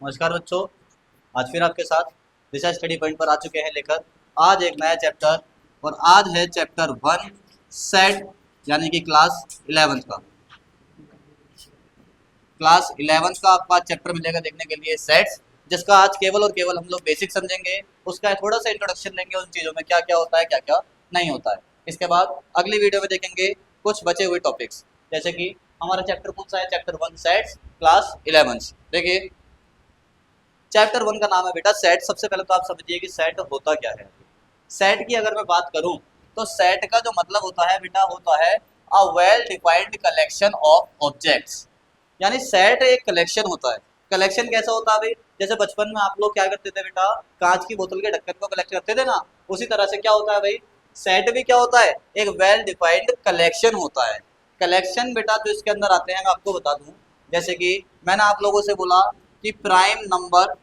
नमस्कार बच्चों। आज फिर आपके साथ दिशा स्टडी पॉइंट पर आ चुके हैं लेकर आज एक नया चैप्टर। और आज है चैप्टर 1 सेट, यानी कि क्लास 11 का आपका चैप्टर मिलेगा देखने के लिए सेट्स, जिसका आज केवल और केवल हम लोग बेसिक समझेंगे। उसका थोड़ा सा इंट्रोडक्शन लेंगे उन चीज़ों में क्या क्या होता है क्या क्या नहीं होता है। इसके बाद अगली वीडियो में देखेंगे कुछ बचे हुए टॉपिक्स, जैसे कि हमारा चैप्टर कौन सा है, चैप्टर 1 सेट्स क्लास 11। देखिए चैप्टर 1 का नाम है बेटा सेट। सबसे पहले तो आप समझिए कि सेट होता क्या है। सेट की अगर मैं बात करूं तो सेट का जो मतलब होता है बेटा होता है a well defined collection of objects. यानी सेट एक कलेक्शन होता है। कलेक्शन कैसा होता है भाई, जैसे बचपन में आप लोग क्या करते थे बेटा, कांच की बोतल के ढक्कन को कलेक्ट करते थे ना, उसी तरह से क्या होता है भाई, सेट भी क्या होता है, एक वेल डिफाइंड कलेक्शन होता है। कलेक्शन बेटा जो इसके अंदर आते हैं मैं आपको बता दूं, जैसे कि मैंने आप लोगों से बोला कि प्राइम नंबर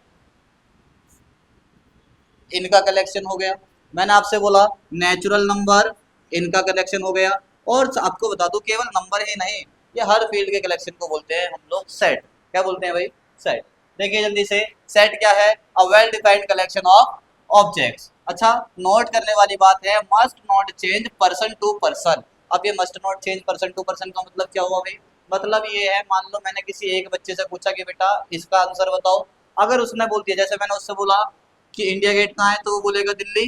इनका कलेक्शन हो गया, मैंने आपसे बोला नेचुरल नंबर इनका कलेक्शन हो गया। और आपको बता दूं केवल नंबर ही नहीं, ये हर फील्ड के कलेक्शन को बोलते हैं हम लोग सेट। क्या बोलते हैं भाई, सेट। देखिए जल्दी से, सेट क्या है, a well defined collection of objects. अच्छा, नोट करने वाली बात है, must not change person to person. अब ये must not change person to person का मतलब क्या हुआ भाई, मतलब ये है, मान लो मैंने किसी एक बच्चे से पूछा कि बेटा इसका आंसर बताओ, अगर उसने बोल दिया, जैसे मैंने उससे बोला कि इंडिया गेट कहाँ है, तो वो बोलेगा दिल्ली।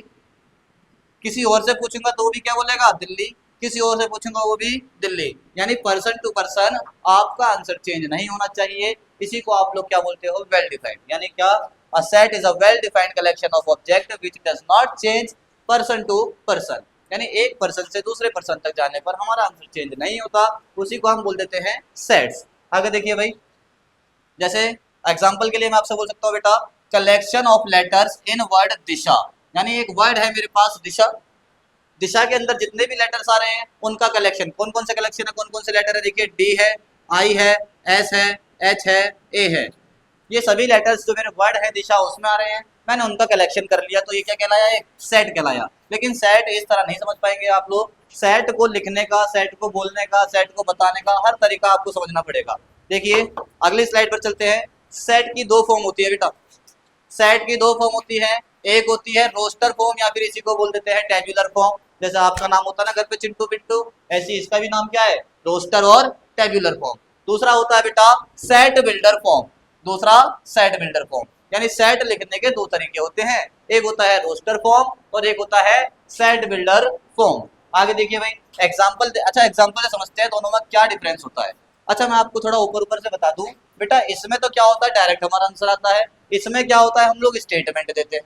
किसी और से पूछूंगा तो वो भी क्या बोलेगा, दिल्ली। किसी और से पूछूंगा वो भी दिल्ली। यानी पर्सन टू पर्सन आपका आंसर चेंज नहीं होना चाहिए। इसी को आप लोग क्या बोलते हो, वेल डिफाइंड। यानी क्या, a set is a well defined collection of object which does not change person to person. यानी एक पर्सन से दूसरे पर्सन तक जाने पर हमारा आंसर चेंज नहीं होता, उसी को हम बोल देते हैं सेट्स। आगे देखिए भाई, जैसे एग्जाम्पल के लिए मैं आपसे बोल सकता हूँ बेटा, collection of letters in word Disha. यानी एक वर्ड है मेरे पास दिशा, दिशा के अंदर जितने भी लेटर्स आ रहे हैं उनका कलेक्शन। कौन कौन से कलेक्शन है, कौन कौन से लेटर है, देखिए डी है, आई है, एस है, एच है, ए है। ये सभी लेटर्स जो मेरे वर्ड है दिशा उसमें आ रहे हैं, मैंने उनका कलेक्शन कर लिया, तो ये क्या कहलाया, एक सेट कहलाया। लेकिन सेट इस तरह नहीं समझ पाएंगे आप लोग। सेट को लिखने का, सेट को बोलने का, सेट को बताने का हर तरीका आपको समझना पड़ेगा। देखिए अगली स्लाइड पर चलते हैं। सेट की दो फॉर्म होती है बेटा, सेट की दो फॉर्म होती है। एक होती है रोस्टर फॉर्म, या फिर इसी को बोल देते हैं टेबुलर फॉर्म। जैसे आपका नाम होता है ना घर पे चिंटू पिंटू, ऐसी इसका भी नाम क्या है, रोस्टर और टेबुलर फॉर्म। दूसरा होता है बेटा सेट बिल्डर फॉर्म। दूसरा सेट बिल्डर फॉर्म, यानी सेट लिखने के दो तरीके होते हैं, एक होता है रोस्टर फॉर्म और एक होता है सेट बिल्डर फॉर्म। आगे देखिए भाई एग्जाम्पल, अच्छा एग्जाम्पल से समझते हैं दोनों में क्या डिफरेंस होता है। अच्छा मैं आपको थोड़ा ऊपर ऊपर से बता दूं बेटा, इसमें तो क्या होता है डायरेक्ट हमारा आंसर आता है, इसमें क्या होता है हम लोग स्टेटमेंट देते हैं।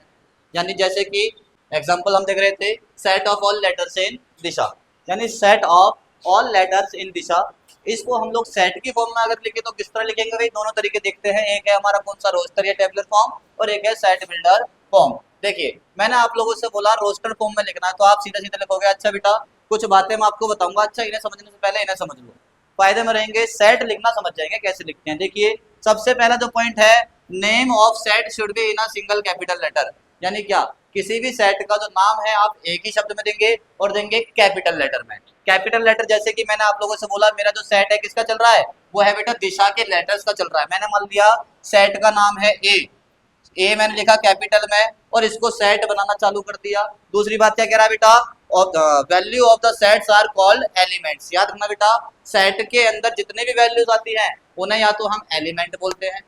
यानी जैसे कि एग्जांपल हम देख रहे थे, set of all letters in Disha, यानी set of all letters in Disha. इसको हम लोग सेट की फॉर्म में अगर लिखे तो किस तरह लिखेंगे भाई, दोनों तरीके देखते हैं। एक है हमारा कौन सा, रोस्टर या टेबुलर फॉर्म, और एक है सेट बिल्डर फॉर्म। देखिए मैंने आप लोगों से बोला रोस्टर फॉर्म में लिखना है, तो आप सीधा सीधा लिखोगे अच्छा बेटा कुछ बातें मैं आपको बताऊंगा, अच्छा इन्हें समझने से पहले इन्हें समझ लो, फायदे में रहेंगे। सेट लिखना समझ जाएंगे कैसे लिखते हैं। देखिए सबसे पहला जो पॉइंट है, name of set should be in a single capital letter. यानी क्या, किसी भी सेट का जो नाम है आप एक ही शब्द में देंगे और देंगे कैपिटल लेटर में। कैपिटल लेटर जैसे कि मैंने आप लोगों से बोला, मेरा जो सेट है किसका चल रहा है, वो है बेटा दिशा के लेटर्स का चल रहा है। मैंने मान लिया सेट का नाम है ए मैंने लिखा कैपिटल में और इसको सेट बनाना चालू कर दिया। दूसरी बात क्या कह रहा है बेटा, value of the sets are called elements. याद रखना बेटा, सेट के अंदर जितने भी वैल्यूज आती हैं उन्हें या तो हम एलिमेंट बोलते हैं,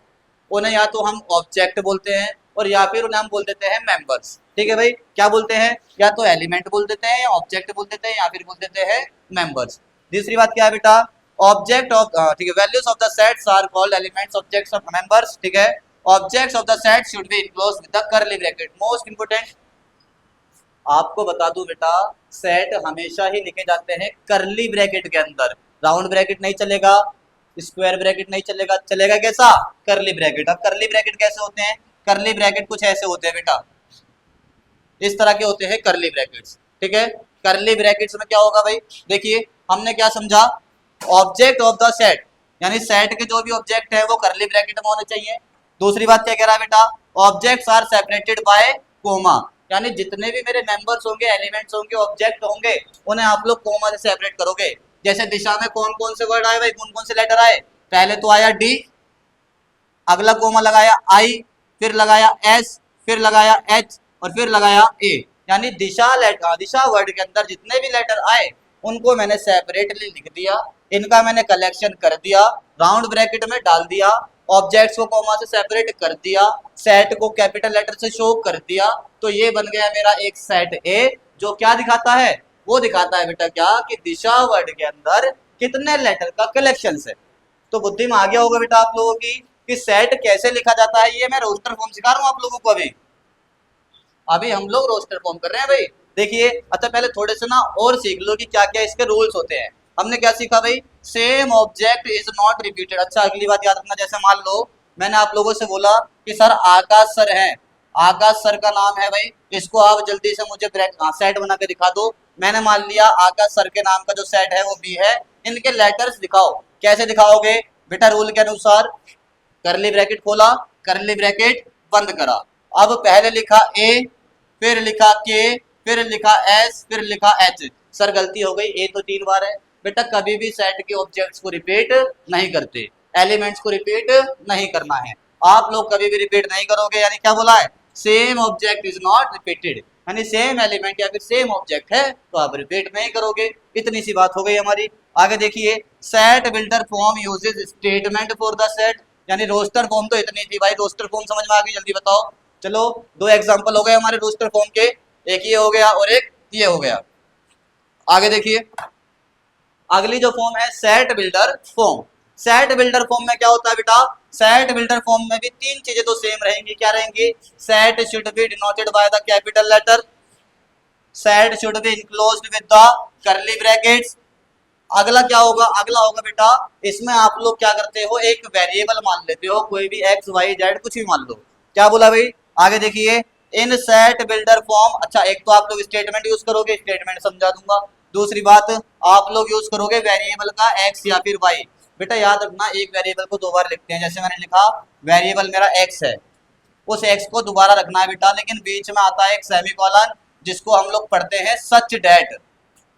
उन्हें या तो हम ऑब्जेक्ट बोलते हैं, और या फिर उन्हें हम बोल देते हैं मेंबर्स। ठीक है भाई, क्या बोलते हैं, या तो एलिमेंट बोल देते हैं, या ऑब्जेक्ट बोल देते हैं, या फिर बोल देते हैं मेंबर्स। तीसरी बात क्या है बेटा, ऑब्जेक्ट ऑफ, ठीक है, values of the sets are called elements, objects of members. ठीक है, objects of the set should be enclosed with the curly bracket. Most important आपको बता दूं बेटा, सेट हमेशा ही लिखे जाते हैं करली ब्रैकेट के अंदर। राउंड ब्रैकेट नहीं चलेगा, स्क्वायर ब्रैकेट नहीं चलेगा, चलेगा कैसा, करली ब्रैकेट। अब करली ब्रैकेट कैसे होते हैं, करली ब्रैकेट कुछ ऐसे होते हैं बेटा, इस तरह के होते हैं करली ब्रैकेट्स। ठीक है, करली ब्रैकेट्स में क्या होगा भाई, देखिए हमने क्या समझा, ऑब्जेक्ट ऑफ द सेट, यानी सेट के जो भी ऑब्जेक्ट है वो करली ब्रैकेट में होने चाहिए। दूसरी बात क्या कह रहा है बेटा, objects are separated by comma, यानी जितने भी मेरे मेंबर्स होंगे, एलिमेंट्स होंगे, ऑब्जेक्ट होंगे, उन्हें आप लोग कोमा से सेपरेट करोगे। जैसे दिशा में कौन कौन से वर्ड आए भाई, कौन कौन से लेटर आए, पहले तो आया डी, अगला कोमा लगाया आई, फिर लगाया एस, फिर लगाया एच और फिर लगाया ए। यानी दिशा वर्ड के अंदर जितने भी लेटर आए उनको मैंने सेपरेटली लिख दिया, इनका मैंने कलेक्शन कर दिया, राउंड ब्रैकेट में डाल दिया, ऑब्जेक्ट्स को कॉमा से सेपरेट कर दिया, सेट को कैपिटल लेटर से शो कर दिया। तो ये बन गया मेरा एक सेट ए, जो क्या दिखाता है, वो दिखाता है बेटा क्या कि दिशा वर्ड के अंदर कितने लेटर का कलेक्शन है। तो बुद्धि में आ गया होगा बेटा आप लोगों की कि सेट कैसे लिखा जाता है। ये मैं रोस्टर फॉर्म सिखा रहा हूँ आप लोगों को। अभी हम लोग रोस्टर फॉर्म कर रहे हैं भाई। देखिए, अच्छा पहले थोड़े से ना और सीख लो कि क्या क्या इसके रूल्स होते हैं। हमने क्या सीखा भाई, same object is not repeated. अच्छा अगली बात याद रखना, जैसे मान लो मैंने आप लोगों से बोला कि सर आकाश सर हैं, आकाश सर का नाम है भाई, इसको आप जल्दी से मुझे सेट बना के दिखा दो। मैंने मान लिया आकाश सर के नाम का जो सेट है वो बी है, इनके लेटर्स दिखाओ। कैसे दिखाओगे बेटा, रूल के अनुसार करली ब्रैकेट खोला, करली ब्रैकेट बंद करा। अब पहले लिखा ए, फिर लिखा के, फिर लिखा एस, फिर लिखा एच। सर गलती हो गई, ए तो 3 बार है बेटा। कभी भी सेट के ऑब्जेक्ट्स को रिपीट नहीं करते, एलिमेंट्स को रिपीट नहीं करना है। आप लोग कभी भी रिपीट नहीं करोगे, यानी क्या बोला है, same object is not repeated, यानी सेम एलिमेंट या फिर सेम ऑब्जेक्ट है तो आप रिपीट नहीं करोगे। इतनी सी बात हो गई हमारी। आगे देखिए, set builder form uses statement for the set, यानी रोस्टर फॉर्म तो इतनी थी भाई। रोस्टर फॉर्म समझ में आ गई, जल्दी बताओ। चलो 2 एग्जांपल हो गए हमारे रोस्टर फॉर्म के, एक ये हो गया और एक ये हो गया। आगे देखिए, अगली जो फॉर्म है set builder form. Set builder form में क्या होता है बेटा, सेट बिल्डर फॉर्म में भी 3 चीजें तो सेम रहेंगी। क्या रहेंगी, set should be denoted by the capital letter, set should be enclosed with the curly brackets. अगला क्या होगा, अगला होगा बेटा, इसमें आप लोग क्या करते हो, एक वेरिएबल मान लेते हो, कोई भी एक्स वाई जेड कुछ भी मान लो। क्या बोला भाई, आगे देखिए, इन सेट बिल्डर फॉर्म। अच्छा एक तो आप लोग स्टेटमेंट यूज करोगे, स्टेटमेंट समझा दूंगा। दूसरी बात, आप लोग यूज करोगे वेरिएबल का एक्स या फिर वाई। बेटा याद रखना, एक वेरिएबल को 2 बार लिखते हैं। जैसे मैंने लिखा वेरिएबल मेरा एक्स है, उस एक्स को दोबारा रखना है बेटा, लेकिन बीच में आता है एक सेमीकोलन, जिसको हम लोग पढ़ते हैं सच दैट।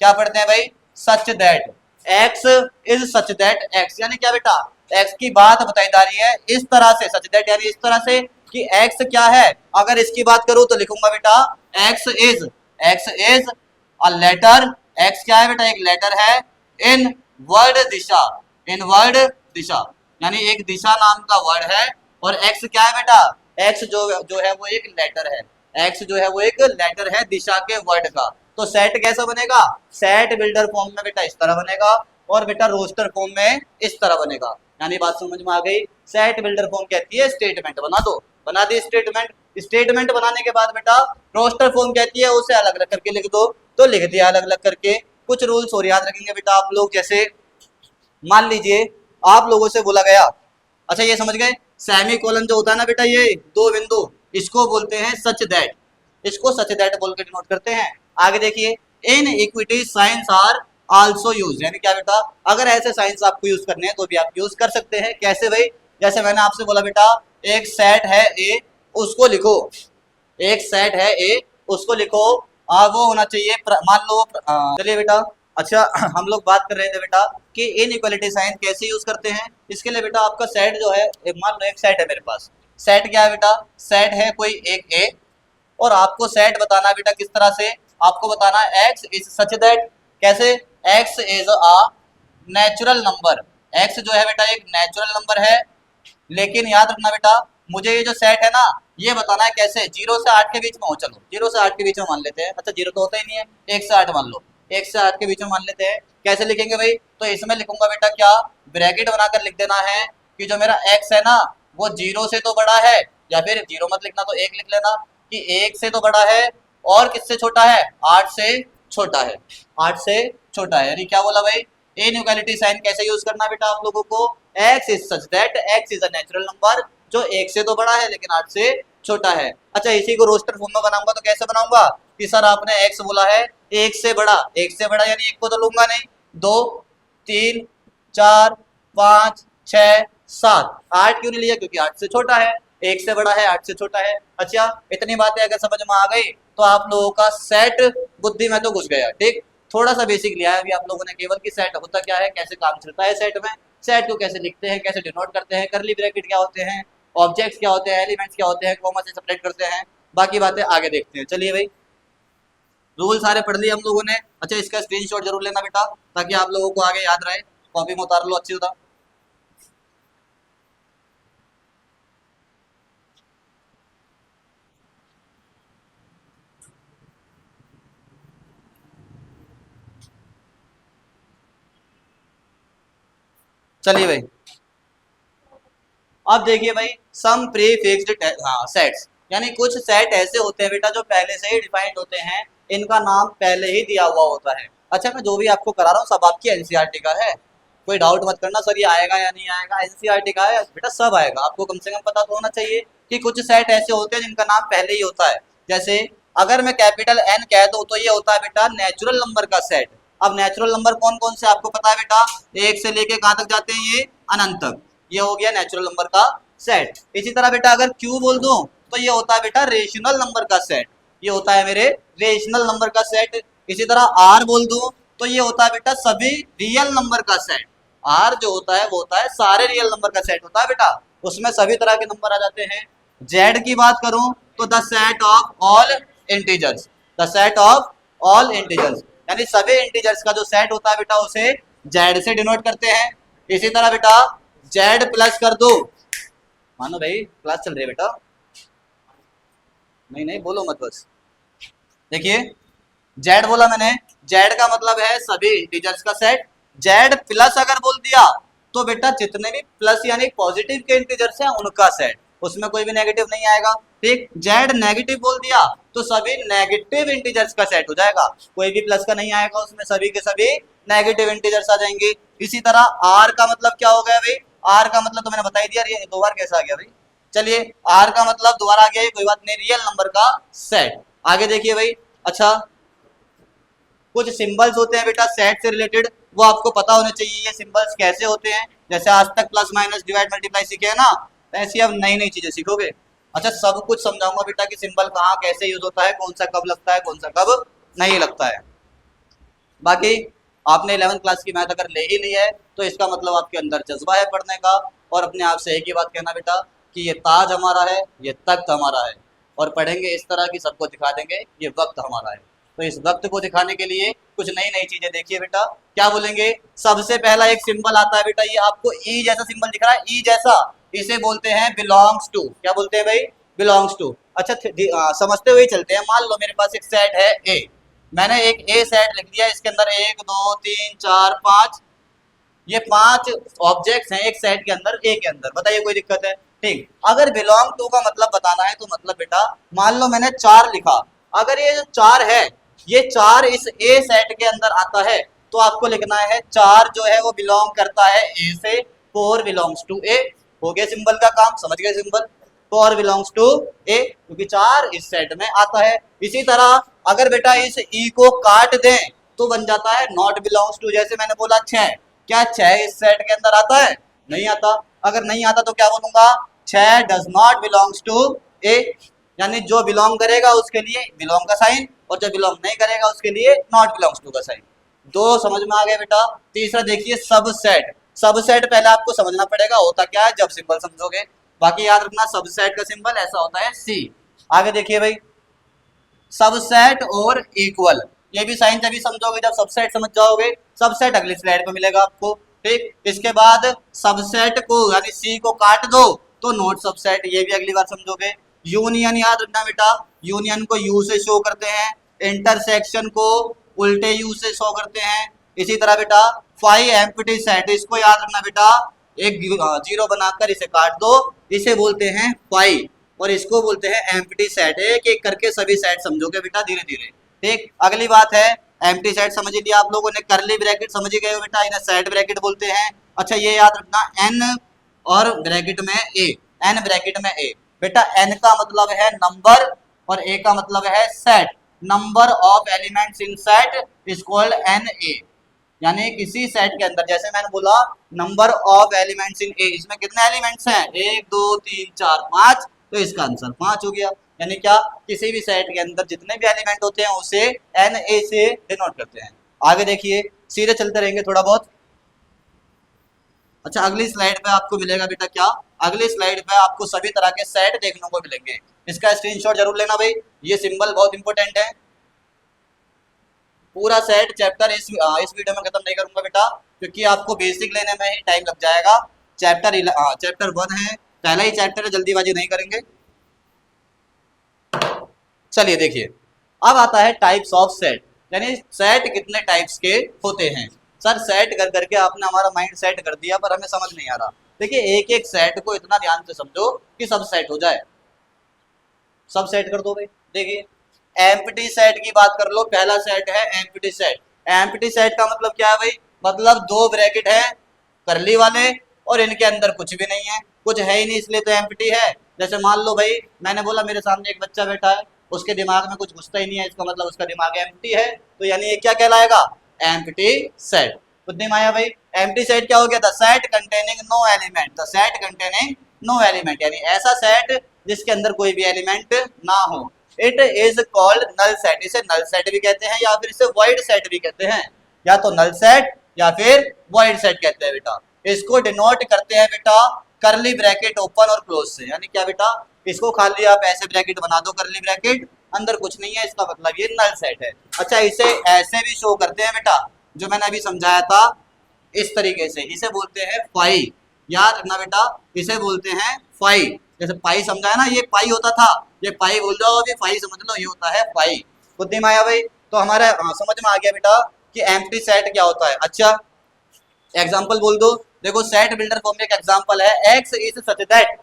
क्या पढ़ते हैं भाई, सच that X is such that x, यानी क्या बेटा, एक्स की बात बताई जा रही है इस तरह से, सच दैट यानी इस तरह से कि एक्स क्या है। अगर इसकी बात करूं तो लिखूंगा बेटा x is a letter. X क्या है बेटा, एक लेटर है इन वर्ड दिशा, इन वर्ड दिशा, यानी एक दिशा नाम का वर्ड है। और एक्स क्या है बेटा, एक्स जो है वो एक लेटर है, एक्स जो है वो एक लेटर है दिशा के वर्ड का। तो सेट कैसा बनेगा, सेट बिल्डर फॉर्म में बेटा इस तरह बनेगा, और बेटा रोस्टर फॉर्म में इस तरह बनेगा। यानी बात समझ में आ गई। सेट बिल्डर फॉर्म कहती है स्टेटमेंट बना दो, बना दी स्टेटमेंट। स्टेटमेंट बनाने के बाद बेटा रोस्टर फॉर्म कहती है उसे अलग अलग करके लिख दो, तो लिख दिया अलग अलग करके। कुछ रूल्स और याद रखेंगे बेटा आप लोग, जैसे मान लीजिए आप लोगों से बोला गया, अच्छा ये समझ गए, सेमी कोलन जो होता है ना बेटा, ये 2 बिंदु, इसको बोलते हैं सच दैट, इसको सच दैट बोल के डिनोट करते हैं। आगे देखिए, in equity signs are also use, यानी क्या बेटा, अगर ऐसे साइंस आपको यूज करने हैं तो भी आप यूज कर सकते हैं। कैसे भाई, जैसे मैंने आपसे बोला बेटा एक सेट है ए, उसको लिखो, एक सेट है ए उसको लिखो, वो होना चाहिए मान लो चलिए बेटा। अच्छा हम लोग बात कर रहे थे बेटा कि इनइक्वालिटी साइन कैसे यूज करते हैं। इसके लिए बेटा आपका सेट जो है, मान लो एक सेट है मेरे पास, सेट क्या है बेटा, सेट है कोई एक ए, और आपको सेट बताना है बेटा किस तरह से, आपको बताना है एक्स इज सच दैट। कैसे, x is a natural number, x जो है बेटा एक नेचुरल नंबर है। लेकिन याद रखना बेटा, मुझे ये जो सेट है ना, ये बताना है कैसे, 0 से 8 के बीच में हो। चलो 0 से 8 के बीच में मान लेते हैं। अच्छा 0 तो होता ही नहीं है, 1 से 8 मान लो, 1 से 8 के बीच में मान लेते हैं। कैसे लिखेंगे भाई, तो इसमें लिखूंगा बेटा क्या, ब्रैकेट बनाकर लिख देना है कि जो मेरा एक्स है ना वो 0 से तो बड़ा है, या फिर 0 मत लिखना तो 1 लिख लेना, कि 1 से तो बड़ा है और किससे छोटा है, 8 से छोटा है, 8 से छोटा है। यानी क्या बोला भाई, इनइक्वालिटी साइन कैसे यूज करना बेटा आप लोगों को, x is such that X is a natural number, जो 1 से तो बड़ा है लेकिन 8 से छोटा है। अच्छा इसी को रोस्टर फॉर्म में बनाऊंगा तो कैसे बनाऊंगा, कि सर आपने एक्स बोला है 1 से बड़ा, 1 से बड़ा यानी 1 को तो लूंगा नहीं, 2 3 4 5 6 7, 8 क्यों नहीं लिया, क्योंकि 8 से छोटा है, 1 से बड़ा है 8 से छोटा है। अच्छा इतनी बातें अगर समझ में आ गई तो आप लोगों का सेट बुद्धि में तो घुस गया। ठीक, थोड़ा सा बेसिक लिया है अभी आप लोगों ने केवल, कि सेट होता क्या है, कैसे काम चलता है सेट में, सेट को कैसे लिखते हैं, कैसे डिनोट करते हैं, करली ब्रैकेट क्या होते हैं, ऑब्जेक्ट्स क्या होते हैं, एलिमेंट्स क्या होते हैं, कॉमा से सेपरेट करते हैं, बाकी बातें आगे देखते हैं। चलिए भाई, रूल सारे पढ़ लिए हम लोगों ने। अच्छा, इसका स्क्रीनशॉट जरूर लेना बेटा, ताकि आप लोगों को आगे याद रहे। कॉपी में उतार लो अच्छी तरह। चलिए भाई, अब देखिए भाई, सम प्री फिक्स्ड सेट्स, यानी कुछ सेट ऐसे होते हैं बेटा जो पहले से ही डिफाइंड होते हैं, इनका नाम पहले ही दिया हुआ होता है। अच्छा, मैं जो भी आपको करा रहा हूँ सब आपकी एनसीईआरटी का है, कोई डाउट मत करना सर ये आएगा या नहीं आएगा, एनसीईआरटी का है बेटा, सब आएगा। आपको कम से कम पता तो होना चाहिए कि कुछ सेट ऐसे होते हैं जिनका नाम पहले ही होता है। जैसे अगर मैं कैपिटल एन कह दूं तो ये होता है बेटा नेचुरल नंबर का सेट। अब नेचुरल नंबर कौन कौन से आपको पता है बेटा, एक से लेके कहाँ तक जाते हैं, ये अनंत तक, ये हो गया नेचुरल नंबर का सेट। इसी तरह बेटा अगर क्यू बोल दूं तो ये होता है बेटा रेशनल नंबर का सेट, ये होता है मेरे रेशनल नंबर का सेट। इसी तरह आर बोल दूं तो ये होता है बेटा सभी रियल नंबर का सेट। आर जो होता है वो होता है सारे रियल नंबर का सेट होता है बेटा, उसमें सभी तरह के नंबर आ जाते हैं। जेड की बात करूं तो the set of all integers, the set of all integers, यानी सभी इंटीजर्स का जो सेट होता है बेटा उसे जेड से डिनोट करते हैं। इसी तरह बेटा जेड प्लस कर दो, मानो भाई क्लास चल रही है बेटा, नहीं नहीं बोलो मत बस। देखिए जेड बोला मैंने, जेड का मतलब है सभी इंटीजर्स का सेट। जेड प्लस अगर बोल दिया तो बेटा जितने भी प्लस यानी पॉजिटिव के इंटीजर्स हैं उनका सेट, उसमें कोई भी नेगेटिव नहीं आएगा। ठीक, जेड नेगेटिव बोल दिया तो सभी नेगेटिव इंटीजर्स का सेट हो जाएगा, कोई भी प्लस का नहीं आएगा उसमें, सभी के सभी नेगेटिव इंटीजर्स आ जाएंगे। इसी तरह आर का मतलब क्या हो गया भाई, आर का मतलब तो मैंने बता ही दिया, ये दो बार कैसा आ गया भाई। चलिए आर का मतलब दोबारा आ गया, कोई बात नहीं, रियल नंबर का सेट। आगे देखिए भाई, अच्छा कुछ सिंबल्स होते हैं बेटा सेट से रिलेटेड, वो आपको पता होने चाहिए ये सिंबल्स कैसे होते हैं। जैसे आज तक प्लस माइनस डिवाइड मल्टीप्लाई सीखे हैं ना, तो ऐसी अब नई नई चीजें सीखोगे। अच्छा सब कुछ समझाऊंगा बेटा कि सिंबल कहाँ कैसे यूज होता है, कौन सा कब लगता है, कौन सा कब नहीं लगता है। बाकी आपने 11th क्लास की मैथ अगर ले ही ली है तो इसका मतलब आपके अंदर जज्बा है पढ़ने का, और अपने आप से एक ही बात कहना बेटा कि ये ताज हमारा है, ये तख्त हमारा है, और पढ़ेंगे इस तरह की सबको दिखा देंगे ये वक्त हमारा है। तो इस वक्त को दिखाने के लिए कुछ नई नई चीजें देखिए बेटा। क्या बोलेंगे, सबसे पहला एक सिंबल आता है बेटा, ये आपको ई जैसा सिंबल दिख रहा है, ई जैसा, इसे बोलते हैं बिलोंग्स टू। क्या बोलते हैं भाई, बिलोंग्स टू। अच्छा समझते हुए चलते हैं, मान लो मेरे पास एक सेट है ए, मैंने एक ए सेट लिख दिया, इसके अंदर 1 2 3 4 5, ये 5 ऑब्जेक्ट्स हैं एक सेट के अंदर, ए के अंदर, बताइए कोई दिक्कत है। ठीक, अगर बिलोंग टू का मतलब बताना है तो मतलब बेटा मान लो मैंने 4 लिखा, अगर ये जो 4 है ये 4 इस ए सेट के अंदर आता है तो आपको लिखना है 4 जो है वो बिलोंग करता है ए से, 4 बिलोंग्स टू ए। हो गया सिंबल का काम, समझ गए सिंबल, 4 बिलोंग्स टू ए, क्योंकि 4 इस सेट में आता है। इसी तरह अगर बेटा इस ई को काट दें तो बन जाता है नॉट बिलोंग्स टू, जैसे मैंने बोला 6, क्या 6 इस सेट के अंदर आता है, नहीं आता। अगर नहीं आता तो क्या बोलूंगा, 6 डज नॉट बिलोंग्स टू ए, यानी जो बिलोंग करेगा उसके लिए बिलोंग का साइन, और जो बिलोंग नहीं करेगा उसके लिए नॉट बिलोंग्स टू का साइन। दो समझ में आ गए बेटा। तीसरा देखिए सब सेट, सब सेट पहले आपको समझना पड़ेगा होता क्या है जब सिंबल समझोगे, बाकी याद रखना सब सेट का सिंबल ऐसा होता है सी। आगे देखिए भाई, सबसेट और इक्वल, ये भी साइन तभी समझोगे जब सबसेट समझ जाओगे, सबसेट अगली स्लाइड पे मिलेगा आपको। ठीक, इसके बाद सबसेट को यानी सी को काट दो तो नोट सबसेट, ये भी अगली बार समझोगे। यूनियन याद रखना बेटा, यूनियन को यू से शो करते हैं, इंटरसेक्शन को उल्टे यू से शो करते हैं। इसी तरह बेटा 5 एम्प्टी सेट, इसको याद रखना बेटा, एक जीरो बनाकर इसे काट दो, इसे बोलते हैं 5, और इसको बोलते हैं एम्प्टी सेट। एक एक करके सभी सेट समझोगे बेटा धीरे धीरे। ठीक, अगली बात है एम्प्टी सेट समझ ही लिया आप लोगों ने, करली ब्रैकेट समझ ही गए हो बेटा, इन्हें सेट ब्रैकेट बोलते हैं। अच्छा ये याद रखना एन और ब्रैकेट में ए, एन ब्रैकेट में ए, बेटा एन का मतलब है नंबर और ए का मतलब है set, number of elements in set is called n A, यानी किसी सेट के अंदर, जैसे मैंने बोला number of elements in A, इसमें कितने एलिमेंट्स हैं 1 2 3 4 5, तो इसका आंसर 5 हो गया। यानी क्या, किसी भी सेट के अंदर जितने भी एलिमेंट होते हैं उसे एन ए से डिनोट करते हैं। आगे देखिए, सीधे चलते रहेंगे थोड़ा बहुत। अच्छा अगली स्लाइड पे आपको मिलेगा बेटा क्या, अगली स्लाइड पे आपको सभी तरह के सेट देखने को मिलेंगे। इसका स्क्रीनशॉट जरूर लेना भाई, ये सिंबल बहुत इंपॉर्टेंट है। पूरा सेट चैप्टर इस वीडियो में खत्म नहीं करूंगा बेटा, क्योंकि आपको बेसिक लेने में ही टाइम लग जाएगा। चैप्टर 1 है, पहला ही चैप्टर है, जल्दीबाजी नहीं करेंगे। चलिए देखिए, अब आता है टाइप्स ऑफ सेट, यानी सेट कितने टाइप्स के होते हैं। सर सेट कर करके आपने हमारा माइंड सेट कर दिया, पर हमें समझ नहीं आ रहा। देखिए एक एक सेट को इतना ध्यान से समझो कि सब सेट हो जाए। सब सेट कर दो भाई। देखिए एम्प्टी सेट की बात कर लो, पहला सेट है एम्प्टी सेट। एम्प्टी सेट का मतलब क्या है भाई, मतलब दो ब्रैकेट है करली वाले और इनके अंदर कुछ भी नहीं है, कुछ है ही नहीं, इसलिए तो एम्प्टी है। जैसे मान लो भाई मैंने बोला मेरे सामने एक बच्चा बैठा है, उसके दिमाग में कुछ घुसता ही नहीं है, इसका मतलब उसका दिमाग एम्प्टी है, तो यानी ये क्या कहलाएगा, एम्प्टी सेट। बुद्धि माया भाई, एम्प्टी सेट क्या हो गया, the set containing no element, the set containing no element, यानी ऐसा सेट जिसके अंदर कोई भी एलिमेंट ना हो। It is called null set, इसे नल सेट भी कहते हैं या फिर इसे वॉइड सेट भी कहते हैं, या तो नल सेट या फिर वॉइड सेट कहते हैं बेटा। इसको डिनोट करते हैं बेटा करली ब्रैकेट ओपन और क्लोज से, यानी क्या बेटा, इसको खाली आप ऐसे ब्रैकेट बना दो करली ब्रैकेट, अंदर कुछ नहीं है, इसका मतलब ये नल सेट है। अच्छा इसे ऐसे भी शो करते हैं बेटा, जो मैंने अभी समझाया था इस तरीके से, इसे बोलते हैं फाई, याद रखना बेटा, इसे बोलते हैं फाई। जैसे पाई समझाया ना, ये पाई होता था, ये पाई बोल जाओ, अभी फाई समझ लो, ये होता है फाई। बुद्धि माया भाई, तो हमारा समझ में आ गया बेटा कि एम्प्टी सेट क्या होता है। अच्छा एग्जाम्पल बोल दो, देखो सेट बिल्डर फॉर्म में एक एग्जाम्पल है, x is such that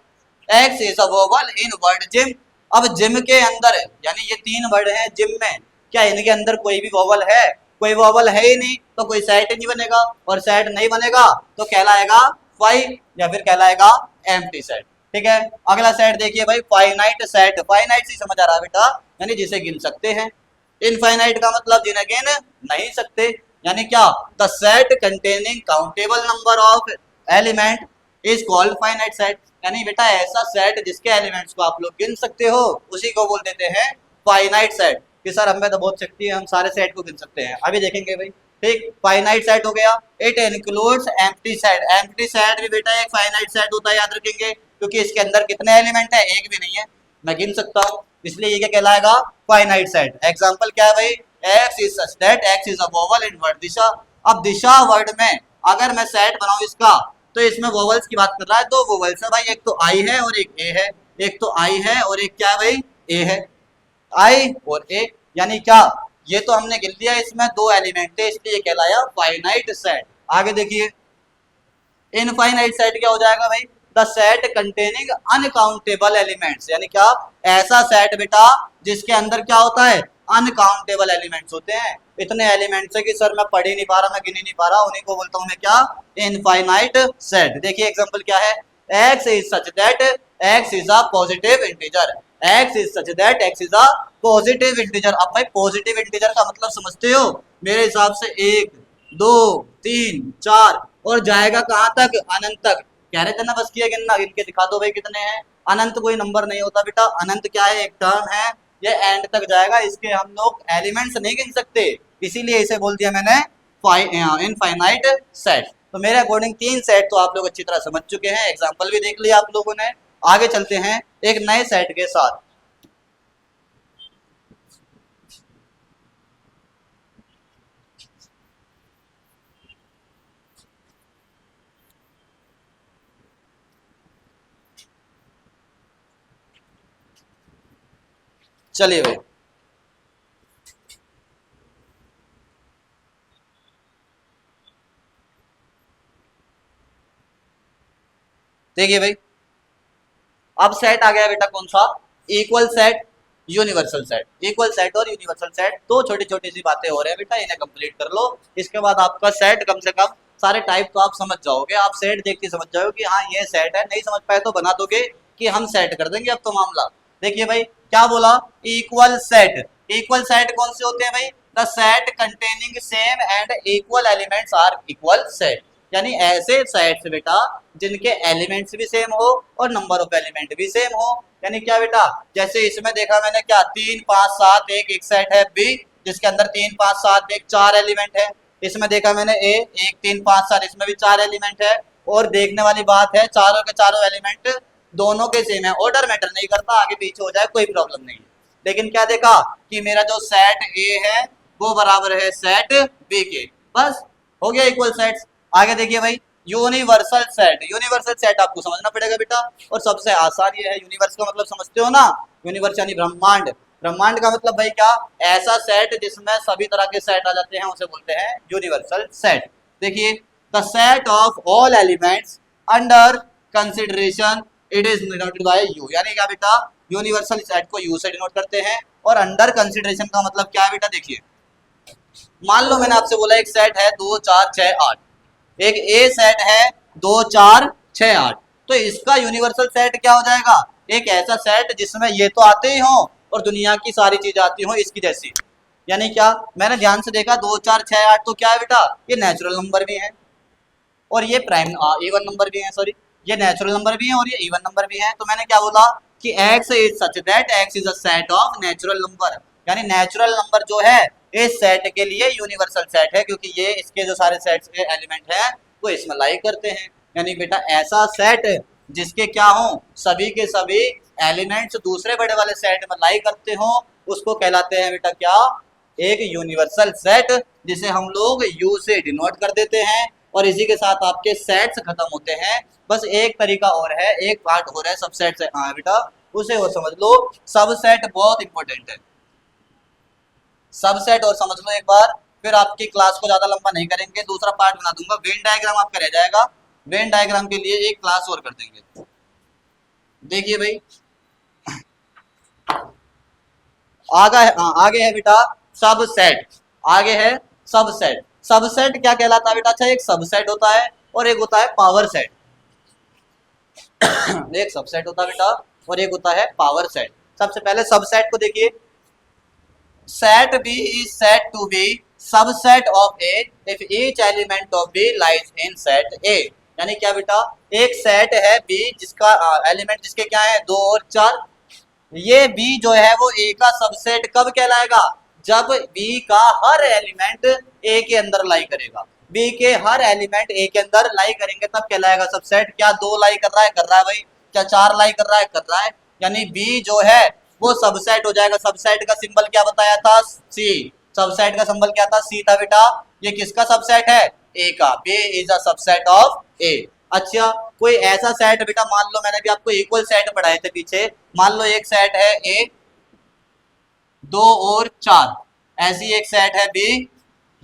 X is a vowel in word gym. अब जिम के अंदर, यानी ये 3 वर्ड हैं जिम में, क्या इनके अंदर कोई भी वोवल है, कोई वोवल है ही नहीं, तो कोई सेट ही नहीं बनेगा, और सेट नहीं बनेगा तो कहलाएगा फाई या फिर कहलाएगा एम्प्टी सेट। ठीक है, अगला सेट देखिए भाई, फाइनाइट सेट। फाइनाइट से समझ आ रहा है बेटा, यानी जिसे गिन सकते हैं। इनफाइनाइट का मतलब जिन्हें गिन नहीं सकते, यानी क्या, the set containing countable number of element is called finite set, यानी बेटा ऐसा सेट जिसके एलिमेंट्स को आप लोग गिन सकते हो उसी को बोल देते हैं फाइनाइट सेट। कि सर हमें तो बहुत शक्ति है, हम सारे सेट को गिन सकते हैं, अभी देखेंगे भाई। ठीक, फाइनाइट सेट हो गया। It includes empty set, empty set भी बेटा एक फाइनाइट सेट होता है, याद रखेंगे, क्योंकि इसके अंदर कितने एलिमेंट है, एक भी नहीं है, मैं गिन सकता हूँ, इसलिए ये क्या कहलाएगा, फाइनाइट सेट। एग्जांपल क्या है भाई, X is such that X is a vowel in word Disha. अब दिशा वर्ड में अगर मैं सेट बनाऊं इसका, तो इसमें वोवल्स की बात कर रहा है, 2 वोवल्स है भाई, एक तो आई है और एक ए है, एक तो आई है और एक क्या है भाई, ए है, आई और ए, यानी क्या, ये तो हमने गिन लिया, इसमें 2 एलिमेंट थे, इसलिए ये कहलाया फाइनाइट सेट। आगे देखिए इनफाइनाइट सेट क्या हो जाएगा भाई, the set containing uncountable elements, यानी क्या, ऐसा सेट बेटा जिसके अंदर क्या होता है, अनकाउंटेबल एलिमेंट्स होते हैं, इतने एलिमेंट्स है कि सर मैं पढ़ ही नहीं पा रहा, मैं गिन ही नहीं पा रहा, उन्हीं को बोलता हूं मैं क्या, इनफाइनाइट सेट। देखिए एग्जांपल क्या है, x is such that X is a positive integer, x is such that X is a positive integer. अब भाई पॉजिटिव इंटीजर का मतलब समझते हो, मेरे हिसाब से 1 2 3 4 और जाएगा कहाँ तक, अनंत तक। कह रहे थे ना बस किया गिनना, गिन के दिखा दो भाई कितने हैं। अनंत कोई नंबर नहीं होता बेटा, अनंत क्या है, एक टर्म है, ये एंड तक जाएगा, इसके हम लोग एलिमेंट्स नहीं गिन सकते, इसीलिए इसे बोल दिया मैंने इनफाइनाइट सेट। तो मेरे अकॉर्डिंग 3 सेट तो आप लोग अच्छी तरह समझ चुके हैं, एग्जाम्पल भी देख लिया आप लोगों ने। आगे चलते हैं एक नए सेट के साथ। चलिए भाई देखिए भाई, अब सेट आ गया बेटा कौन सा, equal set, universal set. Equal set और यूनिवर्सल सेट दो छोटी छोटी सी बातें हो रहे हैं बेटा, इन्हें कंप्लीट कर लो, इसके बाद आपका सेट कम से कम सारे टाइप तो आप समझ जाओगे, आप सेट देख के समझ जाओगे कि हाँ ये सेट है, नहीं समझ पाए तो बना दोगे कि हम सेट कर देंगे अब तो मामला। देखिए भाई क्या बोला, इक्वल सेट। इक्वल सेट कौन से होते हैं भाई, the set containing same and equal elements are equal set, यानी ऐसे सेट्स बेटा जिनके एलिमेंट्स भी सेम हो और नंबर ऑफ एलिमेंट भी सेम हो। यानी क्या बेटा, जैसे इसमें देखा मैंने क्या, 3 5 7 एक सेट है बी जिसके अंदर 3 5 7 1 4 एलिमेंट है। इसमें देखा मैंने ए 1 3 5 7, इसमें भी 4 एलिमेंट है। और देखने वाली बात है चारों के चारों एलिमेंट दोनों के सेम है, ऑर्डर मैटर नहीं करता, आगे पीछे हो जाए कोई प्रॉब्लम नहीं है। लेकिन क्या देखा कि मेरा जो सेट ए है वो बराबर है सेट बी के, बस हो गया इक्वल सेट्स। आगे देखिए भाई यूनिवर्सल सेट, यूनिवर्सल सेट आपको समझना पड़ेगा बेटा, और सबसे आसान ये है। यूनिवर्स का मतलब समझते हो ना, यूनिवर्स यानी ब्रह्मांड, ब्रह्मांड का मतलब भाई क्या, ऐसा सेट जिसमें सभी तरह के सेट आ जाते हैं उसे बोलते हैं यूनिवर्सल सेट। देखिए the set of all elements under consideration it is denoted by you, यानी क्या बेटा, यूनिवर्सल सेट को यू से डिनोट करते हैं। और अंडर कंसिडरेशन का मतलब क्या है बेटा, देखिए मान लो मैंने आपसे बोला एक सेट है 2 4 6 8, एक ए सेट है 2 4 6 8, तो इसका यूनिवर्सल सेट क्या हो जाएगा, एक ऐसा सेट जिसमें ये तो आते ही हो और दुनिया की सारी चीजें आती हो इसकी जैसी। यानी क्या, मैंने ध्यान से देखा 2 4 6 8 तो क्या है बेटा, ये नेचुरल नंबर भी है और ये प्राइम इवन नंबर भी है, सॉरी ये नेचुरल नंबर भी है और ये इवन नंबर भी है। तो मैंने क्या बोला कि x is such that x is a set of natural number, यानी नेचुरल नंबर जो है इस सेट के लिए यूनिवर्सल सेट है, क्योंकि ये इसके जो सारे सेट्स के एलिमेंट हैं वो इसमें लाई करते हैं। यानी बेटा ऐसा सेट जिसके क्या हो, सभी के सभी एलिमेंट्स दूसरे बड़े वाले सेट में लाई करते हो, उसको कहलाते हैं बेटा क्या, एक यूनिवर्सल सेट, जिसे हम लोग यू से डिनोट कर देते हैं। और इसी के साथ आपके सेट्स खत्म होते हैं। बस एक तरीका और है, एक पार्ट हो रहा है सबसेट से, हाँ बेटा उसे वो समझ लो, सबसेट बहुत इंपॉर्टेंट है, सबसेट और समझ लो एक बार, फिर आपकी क्लास को ज्यादा लंबा नहीं करेंगे, दूसरा पार्ट बना दूंगा, वेन डायग्राम आपका रह जाएगा, वेन डायग्राम के लिए एक क्लास और कर देंगे। देखिए भाई आगे है बेटा सबसेट, आगे है सबसेट। सबसेट क्या कहलाता है बेटा, अच्छा एक सबसेट होता है और एक होता है पावर सेट एक सबसेट होता है बेटा और एक होता है पावर सेट। सबसे पहले सबसेट को देखिए, set B is set to be subset of A if each element of B lies in set A. यानी क्या बेटा, एक सेट है बी जिसका एलिमेंट जिसके क्या है 2 और 4, ये बी जो है वो ए का सबसेट कब कहलाएगा, जब बी का हर एलिमेंट ए के अंदर लाई करेगा, बी के हर एलिमेंट ए के अंदर लाई करेंगे तब कहलाएगा सबसेट। क्या 2 लाई कर रहा है भाई, क्या 4 लाई कर रहा है, यानी बी जो है वो सबसेट हो जाएगा। सबसेट का सिंबल क्या बताया था, सी, सबसेट का सिंबल क्या था, सी था बेटा। ये किसका सबसेट है, ए का, B is a subset of A. अच्छा कोई ऐसा सेट बेटा, मान लो मैंने भी आपको इक्वल सेट पढ़ाए थे पीछे, मान लो एक सेट है ए 2 और 4, ऐसी एक सेट है बी,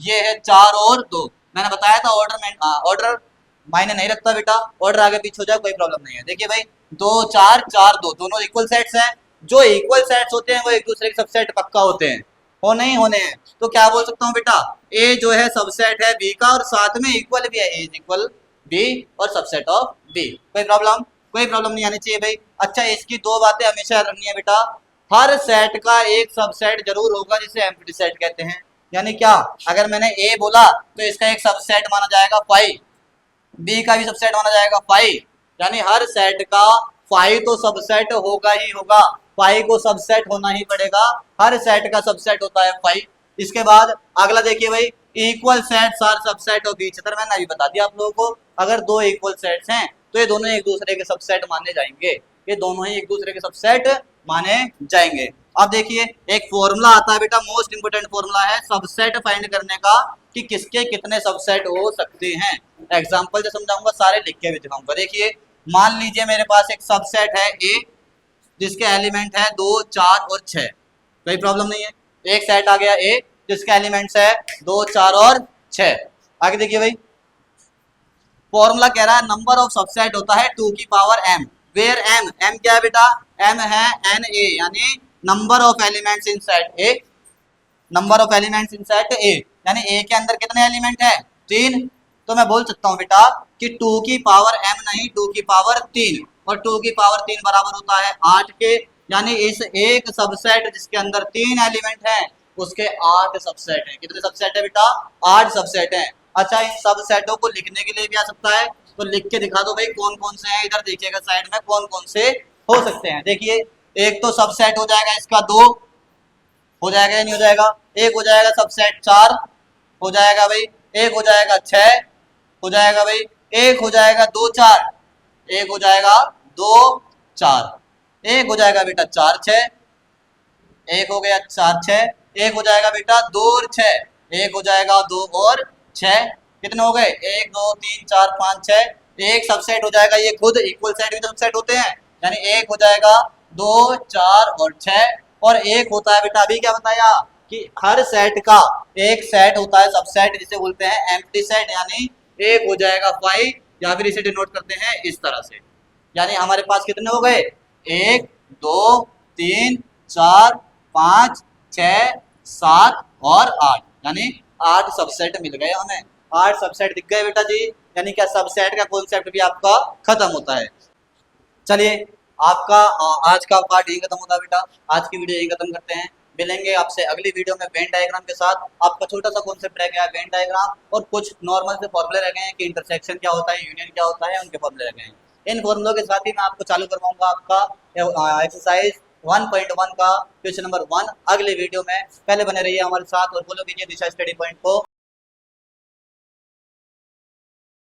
ये है 4 और 2। मैंने बताया था ऑर्डर मायने नहीं रखता बेटा, ऑर्डर आगे पीछे हो जाए कोई प्रॉब्लम नहीं है। देखिए भाई 2 4 4 2 दोनों इक्वल सेट्स हैं, जो इक्वल सेट्स होते हैं वो एक दूसरे के सबसेट पक्का होते हैं, होने ही होने हैं। तो क्या बोल सकता हूँ बेटा, ए जो है सबसेट है बी का और साथ में इक्वल भी है, ए इज इक्वल बी और सबसेट ऑफ बी। कोई प्रॉब्लम नहीं आनी चाहिए भाई। अच्छा इसकी 2 बातें हमेशा रखनी है बेटा, हर सेट का एक सबसेट जरूर होगा जिसे एम्प्टी सेट कहते हैं। यानी क्या, अगर मैंने ए बोला तो इसका एक सबसेट माना जाएगा फाइव, बी का भी सबसेट माना जाएगा फाइव, यानी हर सेट का फाइव तो सबसेट होगा ही होगा, फाइव को सबसेट होना ही पड़ेगा, हर सेट का सबसेट होता है फाइव। इसके बाद अगला देखिए भाई, equal sets are subset of each other. मैंने अभी बता दिया आप लोगों को, अगर 2 इक्वल सेट्स हैं तो ये दोनों एक दूसरे के सबसेट माने जाएंगे, ये दोनों ही एक दूसरे के सबसेट माने जाएंगे। अब देखिए एक फॉर्मूला आता है बेटा, मोस्ट इंपोर्टेंट फॉर्मूला है सबसेट फाइंड करने का, कि किसके कितने सबसेट हो सकते हैं। एग्जांपल से समझाऊंगा, सारे लिख के भी दिखाऊंगा। देखिए मान लीजिए मेरे पास एक सबसेट है ए जिसके एलिमेंट है 2 4 और 6, कोई प्रॉब्लम नहीं है। एक सेट आ गया ए जिसके एलिमेंट्स है 2 4 और 6। आगे देखिए भाई फॉर्मूला कह रहा है नंबर ऑफ सबसेट होता है 2 की पावर m, वेयर m क्या है बेटा, m है n a, यानी number of elements in set A, number of elements in set A, यानी ए के अंदर कितने एलिमेंट है 3। तो मैं बोल सकता हूँ बेटा कि 2 की पावर m नहीं, 2 की पावर 3, और 2 की पावर 3 बराबर होता है 8 के, यानी इस एक सबसेट जिसके अंदर 3 एलिमेंट हैं उसके 8 सबसेट हैं। कितने सबसेट है बेटा, 8 सबसेट हैं। अच्छा इन सबसेटों को लिखने के लिए भी आ सकता है, तो लिख के दिखा दो भाई कौन कौन से हैं, इधर देखिएगा साइड में कौन कौन से हो सकते हैं। देखिए एक तो सबसेट हो जाएगा इसका 2, हो जाएगा या नहीं हो जाएगा, एक हो जाएगा सबसेट 4 हो जाएगा भाई, एक हो जाएगा 6 हो जाएगा भाई, एक हो जाएगा 2 4, एक हो जाएगा 2 4, एक हो जाएगा बेटा 4 6, एक हो गया 4 6, एक हो जाएगा बेटा 2 और 6, एक हो जाएगा 2 और 6, कितने हो गए 1 2 3 4 5 6, एक सबसेट हो जाएगा ये खुद, इक्वल सेट भी तो सबसेट होते हैं, यानी एक हो जाएगा 2 4 और 6, और एक होता है बेटा अभी क्या बताया कि हर सेट का एक सेट होता है सबसेट जिसे बोलते हैं एम्प्टी सेट, यानी एक हो जाएगा 5, या फिर इसे डिनोट करते हैं इस तरह से, यानी हमारे पास कितने हो गए 1 2 3 4 5 6 7 और 8, यानी 8 सबसेट मिल गए हमें, 8 सबसेट दिख गए बेटा जी, यानी क्या सबसेट का कॉन्सेप्ट भी आपका खत्म होता है। चलिए आपका आज का पार्ट यही खत्म होता है बेटा, आज की वीडियो यही खत्म करते हैं, मिलेंगे आपसे अगली वीडियो में वेन डायग्राम के साथ। आपका छोटा सा कॉन्सेप्ट रह गया है वेन डायग्राम, और कुछ नॉर्मल से फॉर्मूले रह गए हैं कि इंटरसेक्शन क्या होता है, यूनियन क्या होता है, उनके फॉर्मूले रह गए हैं। इन फॉर्मूलों के साथ ही मैं आपको चालू करवाऊंगा आपका एक्सरसाइज 1.1 का क्वेश्चन नंबर 1 अगले वीडियो में। पहले बने रहिए हमारे साथ और फॉलो कीजिए दिशा स्टडी पॉइंट को।